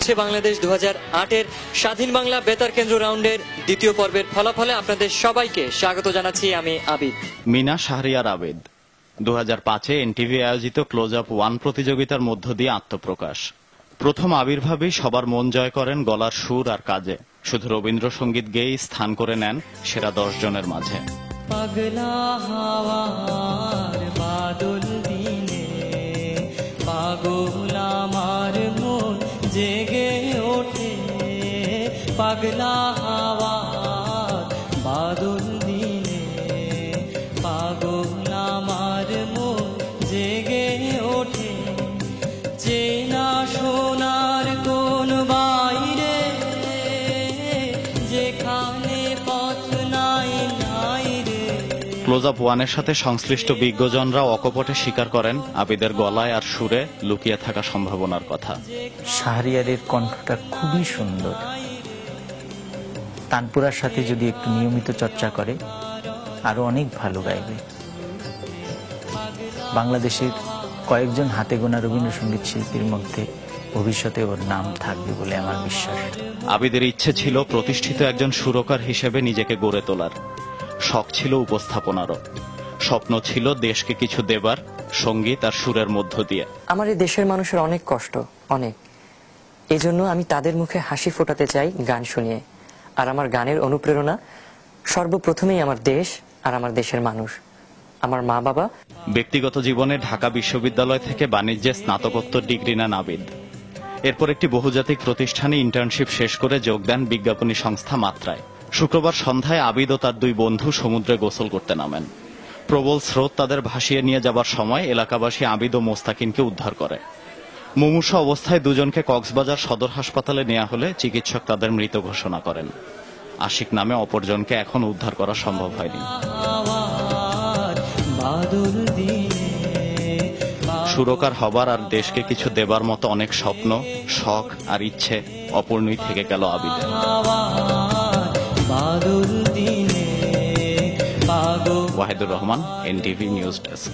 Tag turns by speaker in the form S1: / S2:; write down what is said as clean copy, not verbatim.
S1: চলছে বাংলাদেশ 2008-এর স্বাধীন বাংলা বেতার কেন্দ্র রাউন্ডের দ্বিতীয় পর্বের ফলাফলে আপনাদের সবাইকে স্বাগত জানাচ্ছি আমি আবিদ।
S2: মিনা শাহরিয়ার আবেদ 2005-এ এনটিভি আয়োজিত ক্লোজ আপ 1 প্রতিযোগিতার মধ্য দিয়ে আত্মপ্রকাশ। প্রথম আবির্ভাবেই সবার মন জয় করেন গলার সুর আর কাজে। শুধু রবীন্দ্রসঙ্গীত গেয়েই স্থান করে নেন সেরা 10 জনের মাঝে।
S3: পাগলা হাওয়ার বাদল দিনে পাগল আমার মন জেগে ওঠে, পাগলা হাওয়ার বাদল দিনে পাগল আমার মন জেগে ওঠে। চেনা সোনার কোন বাইরে যেখানে পথ নাই নাই রে।
S2: ক্লোজ আপ 1-এর সাথে সংশ্লিষ্ট বিজ্ঞজনরাও অকপটে স্বীকার করেন আবিদের গলায় আর সুরে লুকিয়ে থাকা সম্ভাবনার কথা।
S4: শাহরিয়ারের কণ্ঠটা খুবই সুন্দর। তানপুরার সাথে যদি একটু নিয়মিত চর্চা করে আরো অনেক ভালো গাইবে। বাংলাদেশের কয়েকজন হাতে গোনা রবীন্দ্রসঙ্গীত শিল্পীর মধ্যে ভবিষ্যতে ওর নাম থাকবে বলে আমার বিশ্বাস।
S2: আবিদের ইচ্ছে ছিল প্রতিষ্ঠিত একজন সুরকার হিসেবে নিজেকে গড়ে তোলার। শখ ছিল উপস্থাপনারও। স্বপ্ন ছিল দেশকে কিছু দেবার সঙ্গীত আর সুরের মধ্য দিয়ে।
S1: আমার এই দেশের মানুষের অনেক কষ্ট, অনেক। এজন্য আমি তাদের মুখে হাসি ফোটাতে চাই গান শুনিয়ে। আর আমার গানের অনুপ্রেরণা সর্বপ্রথমেই আমার দেশ আর আমার দেশের মানুষ, আমার মা বাবা।
S2: ব্যক্তিগত জীবনে ঢাকা বিশ্ববিদ্যালয় থেকে বাণিজ্যে স্নাতকোত্তর ডিগ্রি নেন আবিদ। এরপর একটি বহুজাতিক প্রতিষ্ঠানে ইন্টার্নশিপ শেষ করে যোগ দেন বিজ্ঞাপনী সংস্থা মাত্রায়। শুক্রবার সন্ধ্যায় আবিদ ও তার 2 বন্ধু সমুদ্রে গোসল করতে নামেন। প্রবল স্রোত তাদের ভাসিয়ে নিয়ে যাবার সময় এলাকাবাসী আবিদ ও মোস্তাকিনকে উদ্ধার করে। মুমূর্ষু অবস্থায় দুজনকে কক্সবাজার সদর হাসপাতালে নেওয়া হলে চিকিৎসক তাদের মৃত ঘোষণা করেন। আশিক নামে অপরজনকে এখন উদ্ধার করা সম্ভব হয়নি। সুরকার হবার আর দেশকে কিছু দেবার মতো অনেক স্বপ্ন, শখ আর ইচ্ছে অপূর্ণই থেকে গেল আবিদের। Wahidur Rahman, NTV news desk.